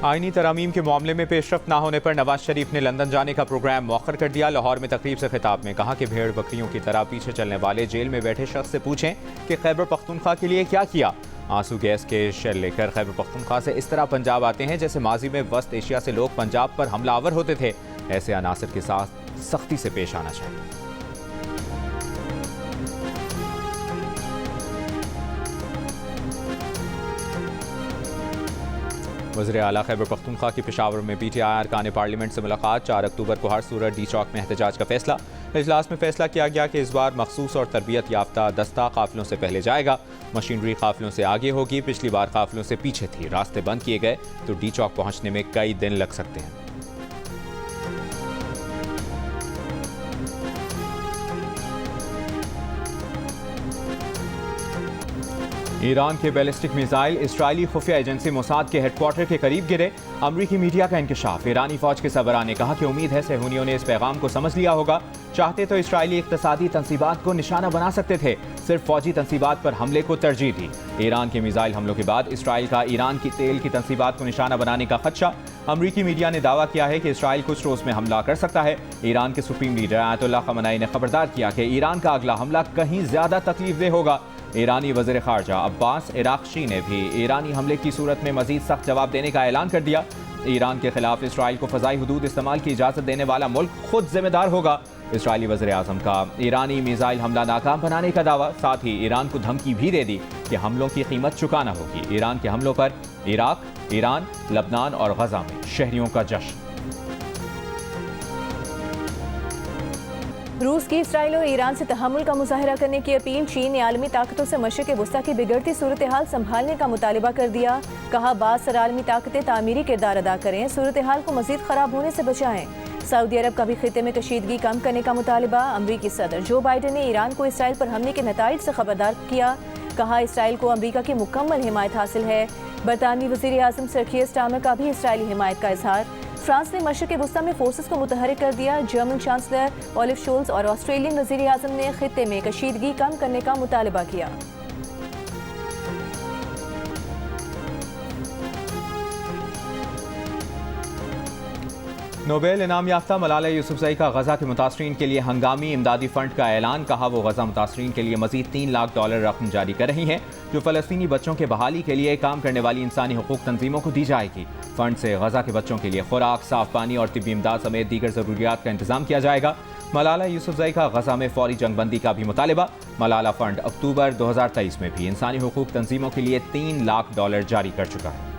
आईनी तरमीम के मामले में पेशरफ न होने पर नवाज शरीफ ने लंदन जाने का प्रोग्राम मौखर कर दिया। लाहौर में तकरीब से खिताब में कहा कि भेड़ बकरियों की तरह पीछे चलने वाले जेल में बैठे शख्स से पूछें कि खैबर पख्तूनख्वा के लिए क्या किया। आंसू गैस के शेल लेकर खैबर पख्तूनख्वा से इस तरह पंजाब आते हैं जैसे माजी में वस्त एशिया से लोग पंजाब पर हमलावर होते थे। ऐसे अनासर के साथ सख्ती से पेश आना चाहिए। वज़ीर आला खैबर पख्तूनख्वा की पेशावर में PTI अरकान पार्लियामेंट से मुलाकात। 4 अक्टूबर को हर सूरत डी चौक में एहतजाज का फैसला। इजलास में फैसला किया गया कि इस बार मखसूस और तरबियत याफ्ता दस्ता काफिलों से पहले जाएगा। मशीनरी काफिलों से आगे होगी। पिछली बार काफिलों से पीछे थी। रास्ते बंद किए गए तो डी चौक पहुंचने में कई दिन लग सकते हैं। ईरान के बैलिस्टिक मिसाइल इस्राएली खुफिया एजेंसी मोसाद के हेडक्वार्टर के करीब गिरे। अमरीकी मीडिया का इंकशाफ। ईरानी फौज के सरबराह ने कहा कि उम्मीद है सेहूनियों ने इस पैगाम को समझ लिया होगा। चाहते तो इस्राएली इक्तसादी तंसीबात को निशाना बना सकते थे, सिर्फ फौजी तंसीबात पर हमले को तरजीह दी। ईरान के मिसाइल हमलों के बाद इसराइल का ईरान की तेल की तंसीबात को निशाना बनाने का खदशा। अमरीकी मीडिया ने दावा किया है कि इसराइल कुछ रोज में हमला कर सकता है। ईरान के सुप्रीम लीडर आयतुल्लाह खमनाई ने खबरदार किया कि ईरान का अगला हमला कहीं ज्यादा तकलीफदेह होगा। ईरानी वज़ीर ख़ारजा अब्बास इराक़ची ने भी ईरानी हमले की सूरत में मज़ीद सख्त जवाब देने का ऐलान कर दिया। ईरान के खिलाफ इसराइल को फ़ज़ाई हुदूद इस्तेमाल की इजाज़त देने वाला मुल्क खुद जिम्मेदार होगा। इसराइली वज़ीर आज़म का ईरानी मिसाइल हमला नाकाम बनाने का दावा। साथ ही ईरान को धमकी भी दे दी कि हमलों की कीमत चुकाना होगी। ईरान के हमलों पर इराक, ईरान, लबनान और गजा में शहरियों का जश्न। रूस की इसराइल और ईरान से तहम्मुल का मुजाहरा करने की अपील। चीन ने आलमी ताकतों से मशरिक़ वस्ता की बिगड़ती सूरत हाल संभालने का मुतालिबा कर दिया। कहा बासर आलमी ताकतें तामीरी किरदार अदा करें, सूरत हाल को मजीद खराब होने से बचाएं। सऊदी अरब का भी खिते में कशीदगी कम करने का मुतालिबा। अमरीकी सदर जो बाइडन ने ईरान को इसराइल पर हमले के नताइज से खबरदार किया। कहा इसराइल को अमरीका की मुकम्मल हिमायत हासिल है। बरतानवी वज़ीर आज़म सर कीर स्टारमर का भी इसराइली हिमायत का इजहार। फ्रांस ने मशरिक़ वस्ता में फोर्सेस को मुतहरिक कर दिया। जर्मन चांसलर ओलिव शोल्स और ऑस्ट्रेलियन वज़ीर आज़म ने खिते में कशीदगी कम करने का मुतालिबा किया। नोबेल इनाम याफ्ता मलाला यूसुफजई का गजा के मुतासरीन के लिए हंगामी इमदादी फंड का ऐलान। कहा वो गजा मुतासरीन के लिए मजीद $3 लाख रकम जारी कर रही हैं जो फ़लस्तीनी बच्चों के बहाली के लिए काम करने वाली इंसानी हुकूक तंजीमों को दी जाएगी। फंड से गजा के बच्चों के लिए खुराक, साफ पानी और तिब्बी इमदाद समेत दीगर ज़रूरियात का इंतजाम किया जाएगा। मलाला यूसुफजई का गजा में फौरी जंगबंदी का भी मुतालिबा। मलाला फंड अक्टूबर 2023 में भी इंसानी हुकूक तंजीमों के लिए $3 लाख जारी कर चुका है।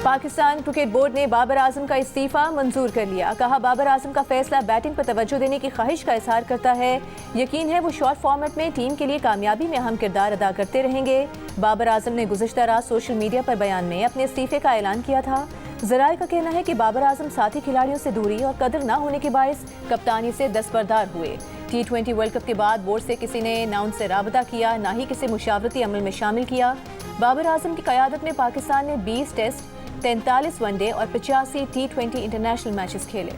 पाकिस्तान क्रिकेट बोर्ड ने बाबर आजम का इस्तीफा मंजूर कर लिया। कहा बाबर आजम का फैसला बैटिंग पर तवज्जो देने की ख्वाहिश का इजहार करता है। यकीन है वो शॉर्ट फॉर्मेट में टीम के लिए कामयाबी में अहम किरदार अदा करते रहेंगे। बाबर आजम ने गुज़िश्ता रात सोशल मीडिया पर बयान में अपने इस्तीफे का ऐलान किया था। ज़राए का कहना है कि बाबर आजम साथी खिलाड़ियों से दूरी और कदर न होने के बायस कप्तानी से दस्तबरदार हुए। T20 वर्ल्ड कप के बाद बोर्ड से किसी ने न उनसे राबता किया, न ही किसी मुशावरती अमल में शामिल किया। बाबर आजम की क़यादत में पाकिस्तान ने 20 टेस्ट, 43 वनडे और 85 T20 इंटरनेशनल मैचेस खेले।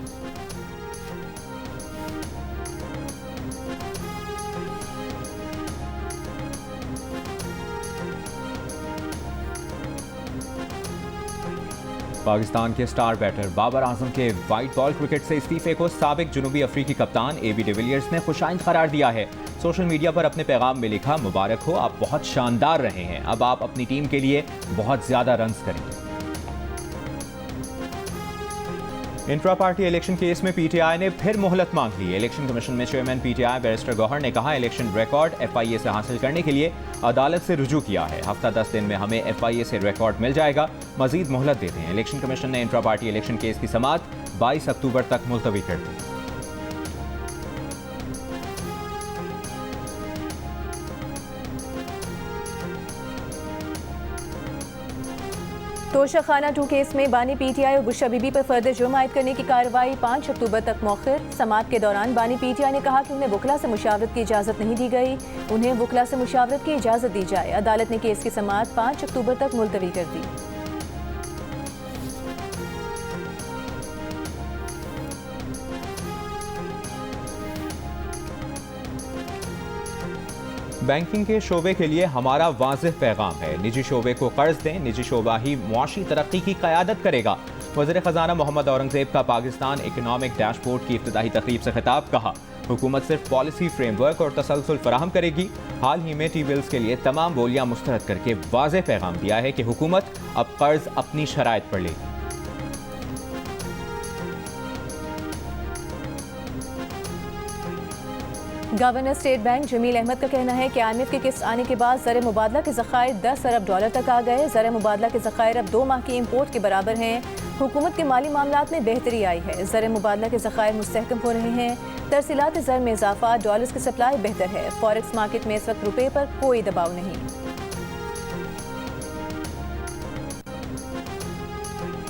पाकिस्तान के स्टार बैटर बाबर आजम के वाइट बॉल क्रिकेट से इस्तीफे को साबिक जुनूबी अफ्रीकी कप्तान AB डिविलियर्स ने खुशाइंद करार दिया है। सोशल मीडिया पर अपने पैगाम में लिखा, मुबारक हो, आप बहुत शानदार रहे हैं। अब आप अपनी टीम के लिए बहुत ज्यादा रन्स करेंगे। इंट्रा पार्टी इलेक्शन केस में PTI ने फिर मोहलत मांग ली। इलेक्शन कमीशन में चेयरमैन PTI बैरिस्टर गौहर ने कहा, इलेक्शन रिकॉर्ड FIA से हासिल करने के लिए अदालत से रुजू किया है। हफ्ता 10 दिन में हमें FIA से रिकॉर्ड मिल जाएगा। मजीद मोहलत देते हैं। इलेक्शन कमीशन ने इंट्रा पार्टी इलेक्शन केस की समाअत 22 अक्टूबर तक मुलतवी कर दी। तोशाखाना 2 केस में बानी PTI और बुशरा बीबी पर फर्दर जुर्म आयद करने की कार्रवाई 5 अक्टूबर तक मौखिर। समाअत के दौरान बानी PTI ने कहा कि उन्हें वकला से मुशावरत की इजाज़त नहीं दी गई। उन्हें वकला से मुशावरत की इजाज़त दी जाए। अदालत ने केस की समाअत 5 अक्टूबर तक मुलतवी कर दी। बैंकिंग के शोबे के लिए हमारा वाज़ेह पैगाम है, निजी शोबे को कर्ज दें, निजी शोबा ही मुआशी तरक्की की क़यादत करेगा। वज़ीर ख़जाना मोहम्मद औरंगज़ेब का पाकिस्तान इकनॉमिक डैशबोर्ड की इब्तिदाई तकरीब से खिताब। कहा, हुकूमत सिर्फ पॉलिसी फ्रेमवर्क और तसलसल फराहम करेगी। हाल ही में टी बिल्स के लिए तमाम बोलियां मुस्तरद करके वाज़ेह पैगाम दिया है कि हुकूमत अब कर्ज अपनी शराइत पर लेगी। Governor state bank Jamil Ahmed का कहना है कि IMF की किस्त आने के बाद ज़र मुबादला के ज़खायर 10 अरब डॉलर तक आ गए। ज़र मुबादला के ज़खायर अब 2 माह की इम्पोर्ट के बराबर हैं। हुकूमत के माली मामलात में बेहतरी आई है। ज़र मुबादला के ज़खायर मुस्तहकम हो रहे हैं। तरसीलात ज़र में इजाफा, डॉलर्स की सप्लाई बेहतर है। फॉरेक्स मार्केट में इस वक्त रुपये पर कोई दबाव नहीं।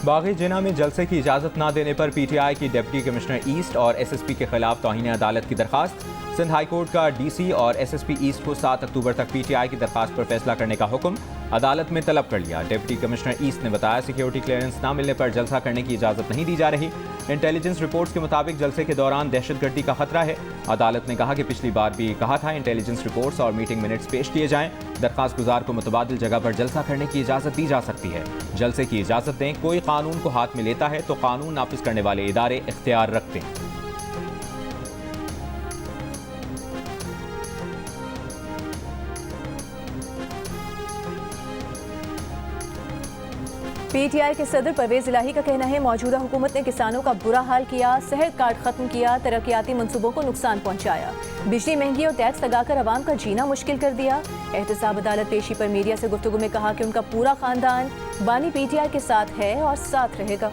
बागी जिना में जलसे की इजाज़त न देने पर PTI की डिप्टी कमिश्नर ईस्ट और SSP के खिलाफ तौहीन अदालत की दरखास्त। सिंध हाई कोर्ट का DC और SSP ईस्ट को 7 अक्टूबर तक PTI की दरखास्त पर फैसला करने का हुक्म अदालत में तलब कर लिया। डिप्टी कमिश्नर ईस्ट ने बताया, सिक्योरिटी क्लियरेंस न मिलने पर जलसा करने की इजाज़त नहीं दी जा रही। इंटेलिजेंस रिपोर्ट्स के मुताबिक जलसे के दौरान दहशतगर्दी का खतरा है। अदालत ने कहा कि पिछली बार भी कहा था इंटेलिजेंस रिपोर्ट्स और मीटिंग मिनट्स पेश किए जाएं। दरखास्त गुजार को मुतबादिल जगह पर जलसा करने की इजाज़त दी जा सकती है। जलसे की इजाज़त दें, कोई कानून को हाथ में लेता है तो कानून नाफिज करने वाले इदारे इख्तियार रखते हैं। PTI के सदर परवेज इलाही का कहना है, मौजूदा हुकूमत ने किसानों का बुरा हाल किया, सेहत कार्ड खत्म किया, तरक्याती मंसूबों को नुकसान पहुंचाया, बिजली महंगी और टैक्स लगाकर आवाम का जीना मुश्किल कर दिया। एहतसाब अदालत पेशी पर मीडिया से गुफ्तगू में कहा कि उनका पूरा खानदान बानी PTI के साथ है और साथ रहेगा।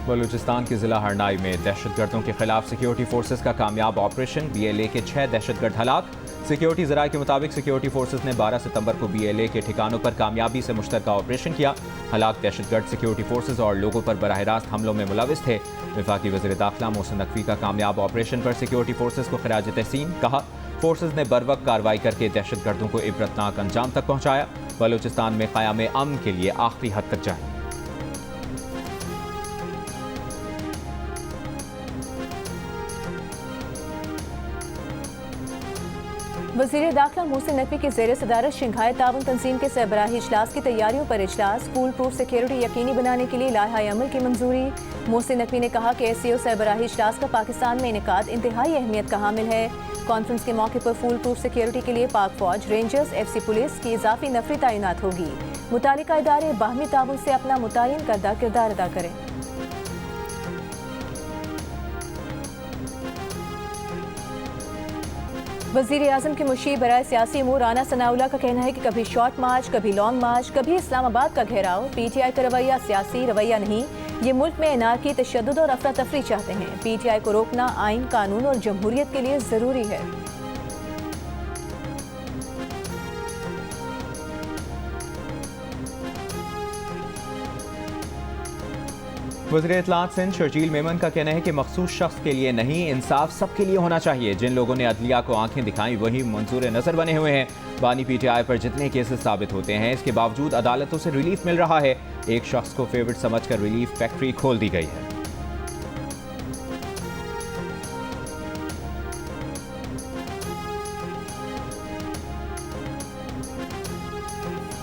बलूचिस्तान के जिला हरनाई में दहशतगर्दों के खिलाफ सिक्योरिटी फोर्सेज का कामयाब ऑपरेशन। BLA के 6 दहशतगर्द हलाक। सिक्योरिटी ज़राए के मुताबिक सिक्योरिटी फोर्सेज ने 12 सितंबर को BLA के ठिकानों पर कामयाबी से मुश्तरका ऑपरेशन किया। हलाक दहशतगर्द सिक्योरिटी फोर्सेज और लोगों पर बराह रास्त हमलों में मुलविस थे। वफाकी वज़ीर दाखिला मोहसिन नकवी का कामयाब ऑपरेशन पर सिक्योरिटी फोर्सेज को खिराज तहसीन। कहा, फोर्सेज ने बरवक्त कार्रवाई करके दहशतगर्दों को इबरतनाक अंजाम तक पहुँचाया। बलूचिस्तान में क़याम अमन के लिए आखिरी हद तक जाएंगे। वज़ीर दाखिला मोहसिन नकवी की ज़ेर सदारत शंघाई ताउन तंजीम के सरबराही इजलास की तैयारियों पर इजलास। फूल प्रूफ सिक्योरिटी यकीनी बनाने के लिए लाहा अमल की मंजूरी। मोहसिन नकवी ने कहा कि SCO सरबराही इजलास का पाकिस्तान में इनेकाद इंतहाई अहमियत का हामिल है। कॉन्फ्रेंस के मौके पर फूल प्रूफ सिक्योरिटी के लिए पाक फौज, रेंजर्स, FC पुलिस की इजाफी नफरी तैनात होगी। मुतालिका इदारे बाहमी ताउन से अपना मुतय्यन करदा किरदार अदा करें। वज़ीर आज़म के मुशीर बराए सियासी अमूर राना सनाउल्लाह का कहना है कि कभी शॉर्ट मार्च, कभी लॉन्ग मार्च, कभी इस्लामाबाद का घेराव। PTI का रवैया सियासी रवैया नहीं, ये मुल्क में अनारकी, तशद्दुद और अफरा तफरी चाहते हैं। PTI को रोकना आइन, कानून और जमहूरियत के लिए ज़रूरी है। वज़ीर इत्तलात सिंध शर्जील मेमन का कहना है कि मखसूस शख्स के लिए नहीं, इंसाफ सबके लिए होना चाहिए। जिन लोगों ने अदलिया को आंखें दिखाई वही मंसूर नज़र बने हुए हैं। बानी PTI पर जितने केसेस साबित होते हैं, इसके बावजूद अदालतों से रिलीफ मिल रहा है। एक शख्स को फेवरेट समझकर रिलीफ फैक्ट्री खोल दी गई है।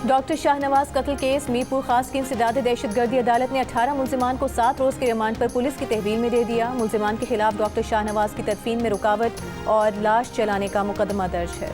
डॉक्टर शाहनवाज कत्ल केस मीरपुर खास की इंसदाद दहशतगर्दी अदालत ने 18 मुलजिमान को 7 रोज़ के रिमांड पर पुलिस की तहवील में दे दिया। मुलजिमान के खिलाफ डॉक्टर शाहनवाज की तदफीन में रुकावट और लाश जलाने का मुकदमा दर्ज है।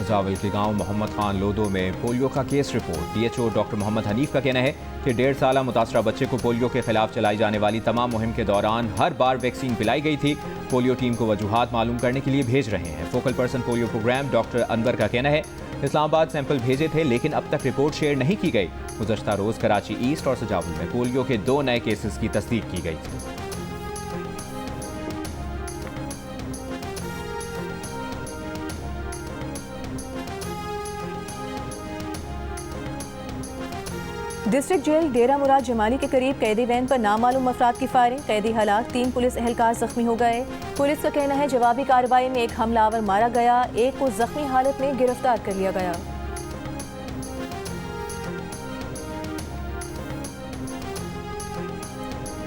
जावल के गांव मोहम्मद खान लोदो में पोलियो का case report. DHO doctor Mohammad Hanif का कहना है कि 1.5 साला मुतासरा बच्चे को पोलियो के खिलाफ चलाई जाने वाली तमाम मुहिम के दौरान हर बार वैक्सीन पिलाई गई थी। पोलियो टीम को वजूहात मालूम करने के लिए भेज रहे हैं। Focal person polio programme doctor Anwar का कहना है इस्लामाबाद सैंपल भेजे थे लेकिन अब तक रिपोर्ट शेयर नहीं की गई। गुज़श्ता रोज़ कराची ईस्ट और सजावल में पोलियो के 2 नए केसेस की तस्दीक की गई थी। डिस्ट्रिक्ट जेल डेरा मुराद जमाली के करीब कैदी वैन पर नामालूम अफराद की फायरिंग, कैदी हलाक, 3 पुलिस एहलकार जख्मी हो गए। पुलिस का कहना है जवाबी कार्रवाई में एक हमलावर मारा गया, एक को जख्मी हालत में गिरफ्तार कर लिया गया।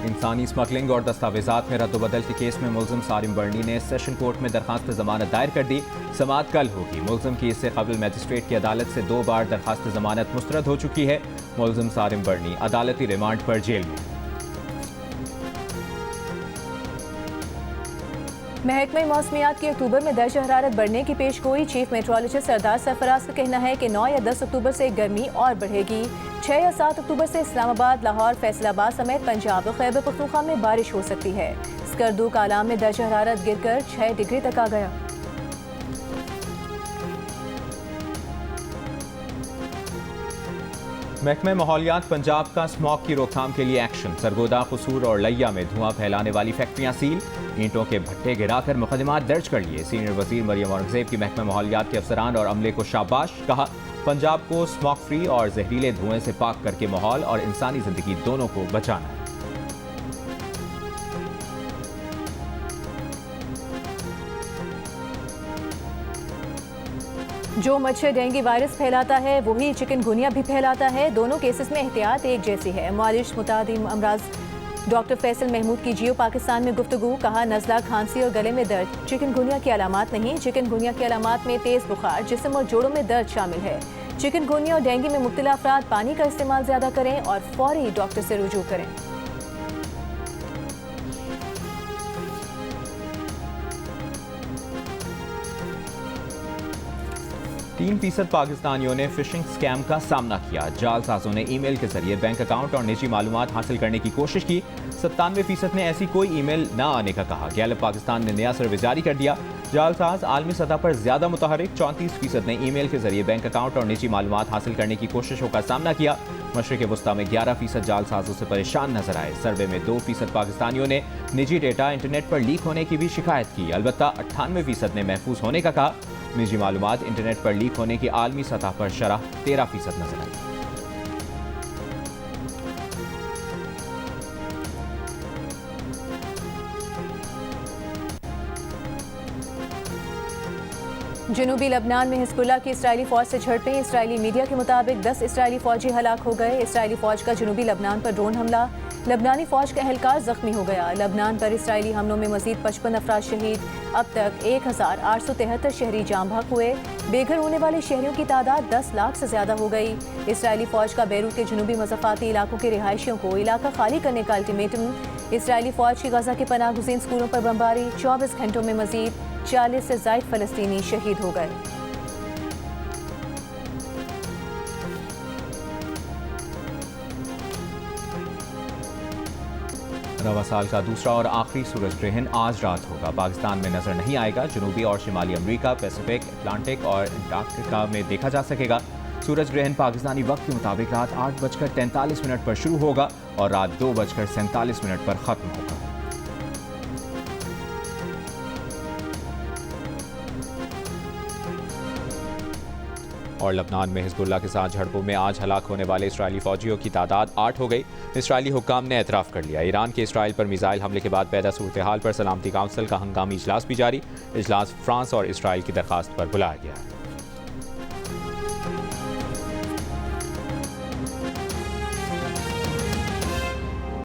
इंसानी स्मगलिंग और दस्तावेजात में रद्दबदल के केस में मुलजिम सारिम बर्नी ने सेशन कोर्ट में दरखास्त जमानत दायर कर दी। समाअत कल होगी। मुलजिम की इससे कबल मजिस्ट्रेट की अदालत से 2 बार दरखास्त जमानत मुस्तरद हो चुकी है। मुलजिम सारिम बर्नी अदालती रिमांड पर जेल में। महकमे मौसमियात की अक्टूबर में दर्ज हरारत बढ़ने की पेशगोई। चीफ मेट्रोलॉजिस्ट सरदार सरफराज का कहना है कि 9 या 10 अक्टूबर से गर्मी और बढ़ेगी। 6 या 7 अक्टूबर से इस्लामाबाद, लाहौर, फैसलाबाद समेत पंजाब और खैबर पख्तूनख्वा में बारिश हो सकती है। स्कर्दू कालाम में दर्ज हरारत गिरकर 6 डिग्री तक आ गया। महकमे माहौलियात पंजाब का स्मॉग की रोकथाम के लिए एक्शन। सरगोदा, कसूर और लैया में धुआं फैलाने वाली फैक्ट्रियां सील। ईंटों के भट्टे गिराकर मुकदमात दर्ज कर लिए। सीनियर वजीर मरियम औरंगजेब की महकमे माहौलियात के अफसरान और अमले को शाबाश। कहा, पंजाब को स्मॉग फ्री और जहरीले धुएं से पाक करके माहौल और इंसानी जिंदगी दोनों को बचाना है। जो मच्छर डेंगू वायरस फैलाता है वही चिकनगुनिया भी फैलाता है। दोनों केसेस में एहतियात एक जैसी है। मालिश मुतादिम अमराज डॉक्टर फैसल महमूद की जियो पाकिस्तान में गुफ्तगू। कहा, नज़ला, खांसी और गले में दर्द चिकनगुनिया की अलामात नहीं। चिकनगुनिया की अलामात में तेज़ बुखार, जिस्म और जोड़ों में दर्द शामिल है। चिकनगुनिया और डेंगू में मुब्तला अफराद पानी का इस्तेमाल ज़्यादा करें और फौरी डॉक्टर से रुजू करें। 3% पाकिस्तानियों ने फिशिंग स्कैम का सामना किया। जालसाजों ने ईमेल के जरिए बैंक अकाउंट और निजी मालूमात हासिल करने की कोशिश की। 97% ने ऐसी कोई ईमेल न आने का कहा। गैलप पाकिस्तान ने नया सर्वे जारी कर दिया। जालसाज आलमी सतह पर ज्यादा मुतहरिक। 34% ने ईमेल के जरिए बैंक अकाउंट और निजी मालूमात हासिल करने की कोशिशों का सामना किया। मशरिक़ वस्ता में 11% जालसाजों से परेशान नजर आए। सर्वे में 2% पाकिस्तानियों ने निजी डेटा इंटरनेट पर लीक होने की भी शिकायत की। अलबत्ता 98% ने महफूज होने का कहा। निजी मालूमात इंटरनेट पर लीक होने की आलमी सतह पर शरह 13% नजर आई। जनूबी लबनान में हिजबुल्लाह की इसराइली फौज से झड़पें। इसराइली मीडिया के मुताबिक 10 इसराइली फौजी हलाक हो गए। इसराइली फौज का जनूबी लबनान पर ड्रोन हमला। लबनानी फौज का एहलकार जख्मी हो गया। लबनान पर इसराइली हमलों में मजीद 55 अफराद शहीद। अब तक 1873 शहरी जाम बहक हुए। बेघर होने वाले शहरियों की तादाद 10 लाख से ज्यादा हो गई। इसराइली फौज का बैरूत के जनूबी मज़ाफ़ाती इलाकों के रिहायशियों को इलाका खाली करने का अल्टीमेटम। इसराइली फौज की गजा के पनाह गुज़ीन स्कूलों पर बमबारी। 24 घंटों में मजीद 40 से ज़ायद फ़लस्तीनी शहीद हो गए। रवा साल का दूसरा और आखिरी सूरज ग्रहण आज रात होगा। पाकिस्तान में नजर नहीं आएगा। जनूबी और शिमाली अमेरिका, पैसिफिक, अटलांटिक और अंटार्कटिका में देखा जा सकेगा। सूरज ग्रहण पाकिस्तानी वक्त के मुताबिक रात 8:43 पर शुरू होगा और रात 2:47 पर खत्म होगा। और लबनान में हिजबुल्लाह के साथ झड़पों में आज हलाक होने वाले इसराइली फौजियों की तादाद 8 हो गई। इसराइली हुक्काम ने एतराफ़ कर लिया। ईरान के इसराइल पर मिसाइल हमले के बाद पैदा सूरत हाल पर सलामती काउंसिल का हंगामी इजलास भी जारी। इजलास फ्रांस और इसराइल की दरख्वास्त पर बुलाया गया है।